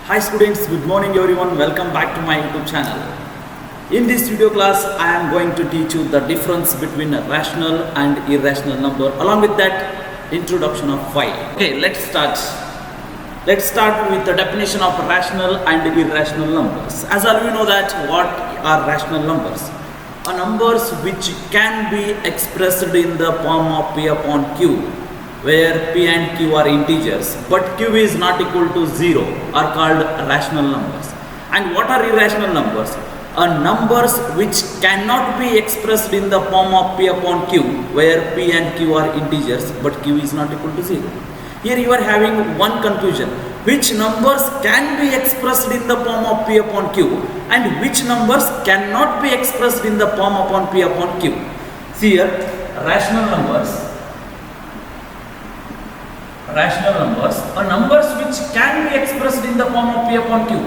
Hi students, good morning everyone. Welcome back to my YouTube channel. In this video class, I am going to teach you the difference between a rational and irrational number. Along with that, introduction of phi. Okay, let's start. Let's start with the definition of rational and irrational numbers. As all we know that what are rational numbers? Are numbers which can be expressed in the form of P upon Q, where P and Q are integers, but Q is not equal to 0, are called rational numbers. And what are irrational numbers? Are numbers which cannot be expressed in the form of P upon Q, where P and Q are integers, but Q is not equal to 0. Here you are having one confusion. Which numbers can be expressed in the form of P upon Q, and which numbers cannot be expressed in the form upon P upon Q? See here, rational numbers are numbers which can be expressed in the form of P upon Q.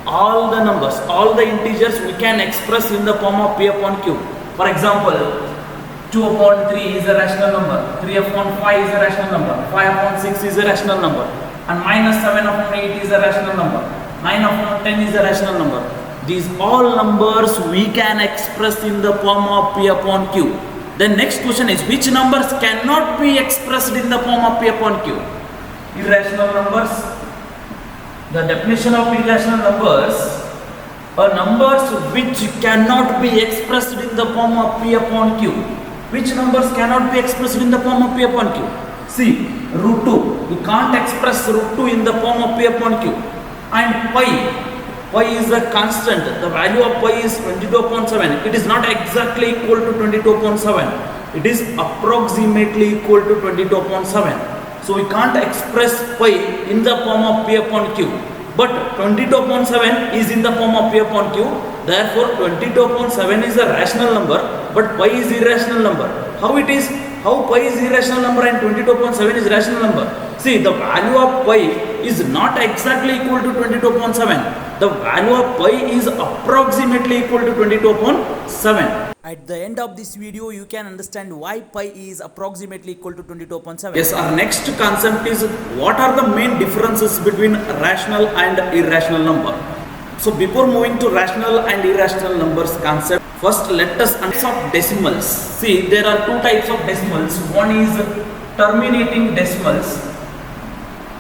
All the numbers, all the integers we can express in the form of P upon Q. For example, 2 upon 3 is a rational number, 3 upon 5 is a rational number, 5 upon 6 is a rational number, and minus 7 upon 8 is a rational number, 9 upon 10 is a rational number. These all numbers we can express in the form of P upon Q. The next question is, which numbers cannot be expressed in the form of P upon Q? Irrational numbers. The definition of irrational numbers are numbers which cannot be expressed in the form of P upon Q. Which numbers cannot be expressed in the form of P upon Q? See, root 2. You can't express root 2 in the form of P upon Q. And pi. Pi is a constant. The value of pi is 22 upon 7. It is not exactly equal to 22 upon 7. It is approximately equal to 22 upon 7. So we can't express pi in the form of P upon Q. But 22 upon 7 is in the form of P upon Q. Therefore 22 upon 7 is a rational number, but pi is irrational number. How it is? How pi is irrational number and 22 upon 7 is rational number? See, the value of pi is not exactly equal to 22 upon 7. The value of pi is approximately equal to 22 upon 7. At the end of this video, you can understand why pi is approximately equal to 22 upon 7. Yes, our next concept is what are the main differences between rational and irrational number. So before moving to rational and irrational numbers concept, first let us understand decimals. See, there are two types of decimals. One is terminating decimals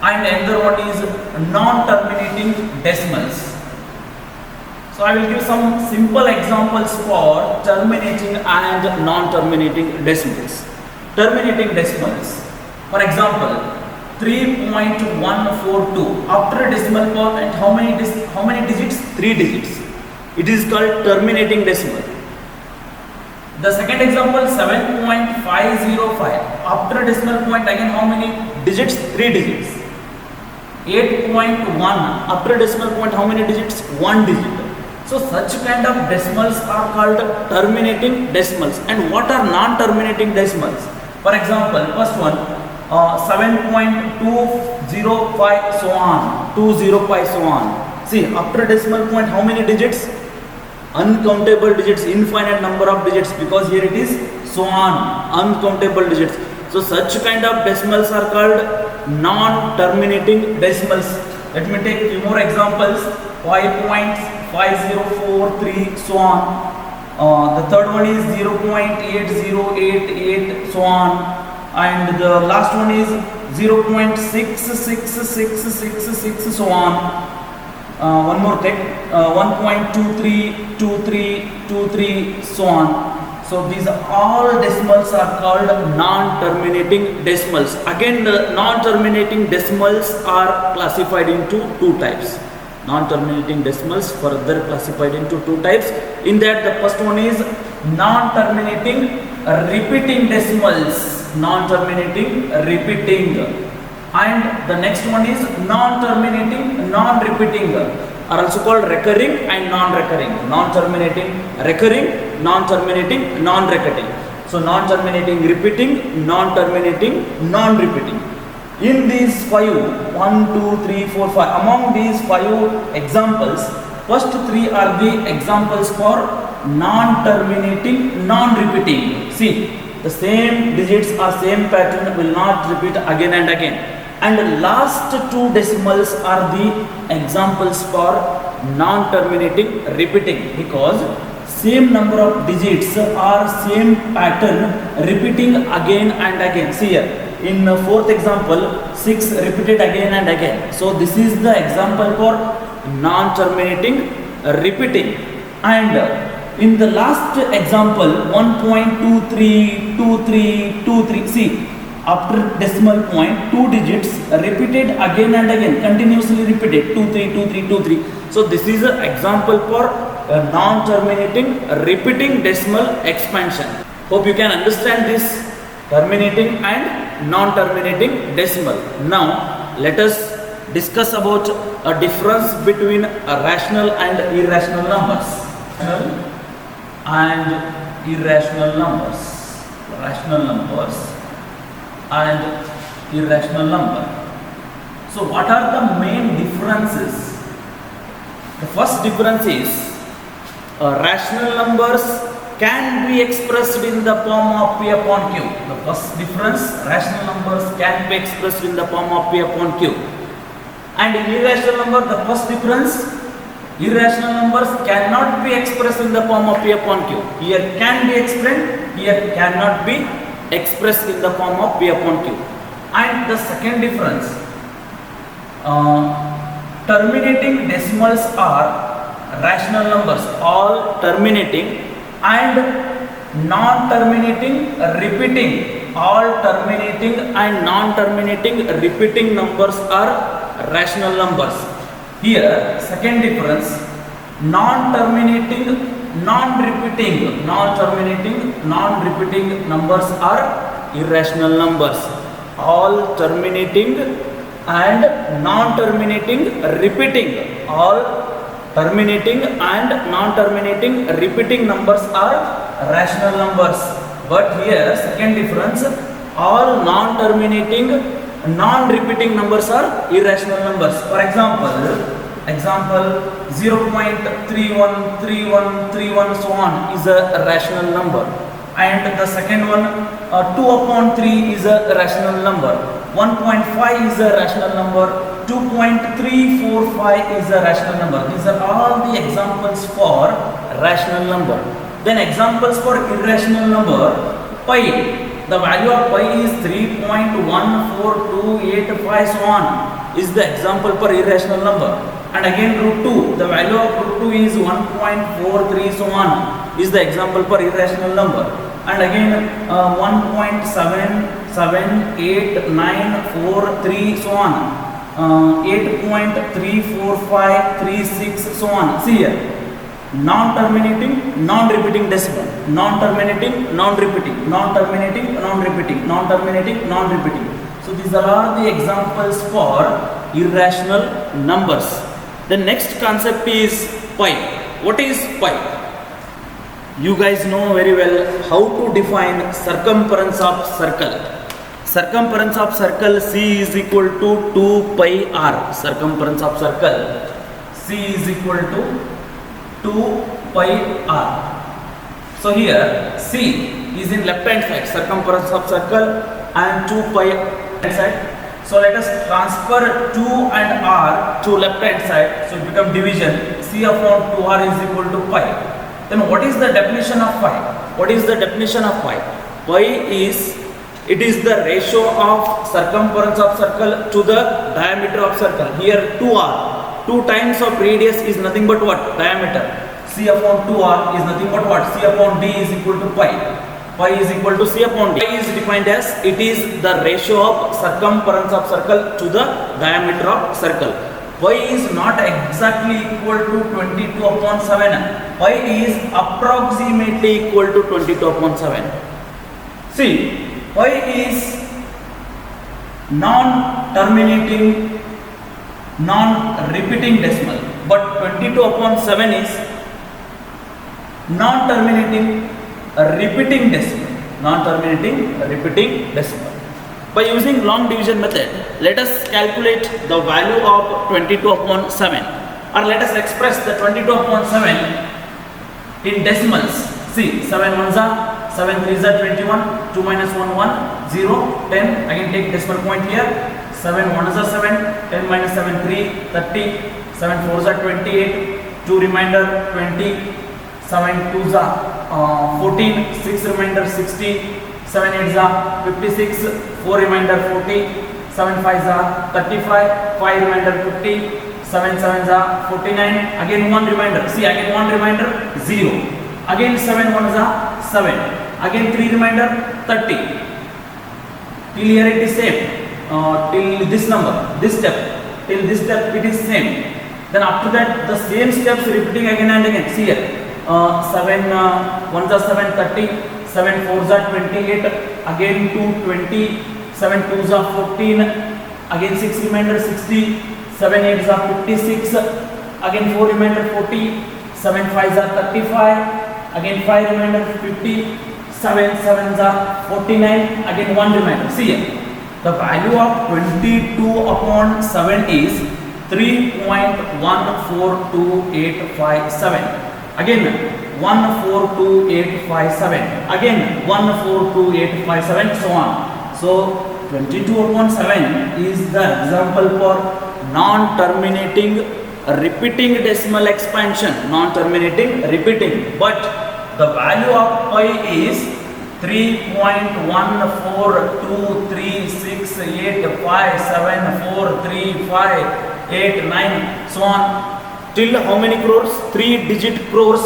and another one is non-terminating decimals. So I will give some simple examples for terminating and non-terminating decimals. Terminating decimals. For example, 3.142. After a decimal point, how many digits? 3 digits. It is called terminating decimal. The second example, 7.505. After a decimal point, again how many digits? 3 digits. 8.1. After a decimal point, how many digits? 1 digit. So such kind of decimals are called terminating decimals. And what are non-terminating decimals? For example, first one, 7.205 so on, 205 so on. See, after a decimal point, how many digits? Uncountable digits, infinite number of digits, because here it is so on, uncountable digits. So such kind of decimals are called non-terminating decimals. Let me take few more examples. 5.5043 so on. The third one is 0.8088 so on, and the last one is 0.66666 so on. One more take, 1.232323 so on. So these all decimals are called non-terminating decimals. Again, the non-terminating decimals are classified into two types. Non-terminating decimals further classified into two types. In that, the first one is non-terminating repeating decimals. Non-terminating repeating. And the next one is non-terminating non-repeating, are also called recurring and non-recurring. Non-terminating recurring, non-terminating non-recurring. So non-terminating repeating, non-terminating non-repeating. In these 5, 1, 2, 3, 4, 5, among these 5 examples, first 3 are the examples for non-terminating non-repeating. See, the same digits or same pattern will not repeat again and again. and last two decimals are the examples for non-terminating repeating, because same number of digits or same pattern repeating again and again. See here, in fourth example, 6 repeated again and again. So this is the example for non-terminating repeating. And in the last example, 1.232323, see, after decimal point, 2 digits repeated again and again, continuously repeated, 232323. So this is an example for non-terminating repeating decimal expansion. Hope you can understand this terminating and non-terminating decimal. Now let us discuss about a difference between rational and irrational numbers. Rational and irrational numbers. Rational numbers and irrational number. So what are the main differences? The first difference is rational numbers can be expressed in the form of P upon Q. The first difference, rational numbers can be expressed in the form of P upon Q. And in irrational number, the first difference, irrational numbers cannot be expressed in the form of P upon Q. Here can be explained, here cannot be expressed in the form of P upon Q. And the second difference, terminating decimals are rational numbers, all terminating, and non-terminating repeating, all terminating and non-terminating repeating numbers are rational numbers. Here, second difference, non-terminating, non-repeating, non-terminating, non-repeating numbers are irrational numbers. All terminating and non-terminating repeating, all terminating and non-terminating repeating numbers are rational numbers. But here, second difference, all non-terminating, non-repeating numbers are irrational numbers. For example, 0.313131 so on is a rational number, and the second one 2 upon 3 is a rational number, 1.5 is a rational number, 2.345 is a rational number. These are all the examples for rational number. Then examples for irrational number, pi, the value of pi is 3.14285 so on is the example for irrational number. And again root 2, the value of root 2 is 1.43 so on is the example for irrational number. And again 1.778943 so on, 8.34536 so on. See here, non-terminating, non-repeating decimal, non-terminating, non-repeating, non-terminating, non-repeating, non-terminating, non-repeating. So these are all the examples for irrational numbers. The next concept is pi. What is pi? You guys know very well how to define circumference of circle. Circumference of circle C is equal to 2 pi r. Circumference of circle C is equal to 2 pi r. So here C is in left hand side, circumference of circle, and 2 pi right side. So let us transfer 2 and r to left hand side. So it becomes division. C upon 2r is equal to pi. Then what is the definition of pi? What is the definition of pi? Pi is, it is the ratio of circumference of circle to the diameter of circle. Here 2r, 2 times of radius is nothing but what? Diameter. C upon 2r is nothing but what? C upon d is equal to pi. Pi is equal to C upon d. Pi is defined as, it is the ratio of circumference of circle to the diameter of circle. Pi is not exactly equal to 22 upon 7. Pi is approximately equal to 22 upon 7. See, pi is non-terminating, non-repeating decimal, but 22 upon 7 is non-terminating, repeating decimal. Non-terminating, repeating decimal. By using long division method, let us calculate the value of 22 upon 7, or let us express the 22 upon 7 in decimals. See, 7 ones are 7 3s are 21, 2 minus 1 1, 0, 10, again take decimal point here, 7 1s are 7, 10 minus 7 3, 30, 7 4s are 28, 2 remainder 20, 7 2s are 14, 6 remainder 60, 7 8s are 56, 4 remainder 40, 7 5s are 35, 5 remainder 50, 7 7s are 49, again 1 remainder, see again 1 remainder 0, again 7 1s are 7, again 3 remainder 30, till here it is same, till this number, this step, till this step it is same, then after that the same steps repeating again and again, see here, 7 1s are 7 30, 7 4s are 28, again 2 20, 7 2s are 14, again 6 remainder 60, 7 8s are 56, again 4 remainder 40, 7 5s are 35, again 5 remainder 50, 7 7s are 49, again 1 remainder. See here, the value of 22 upon 7 is 3.142857. Again 142857, again 142857, so on. So 22 upon 7 is the example for non-terminating repeating decimal expansion, non-terminating repeating, but the value of pi is 3.14236857435889, so on, till how many crores? 3-digit crores.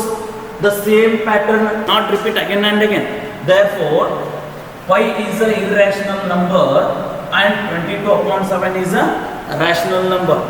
The same pattern not repeat again and again. Therefore pi is an irrational number and 22 upon 7 is a rational number.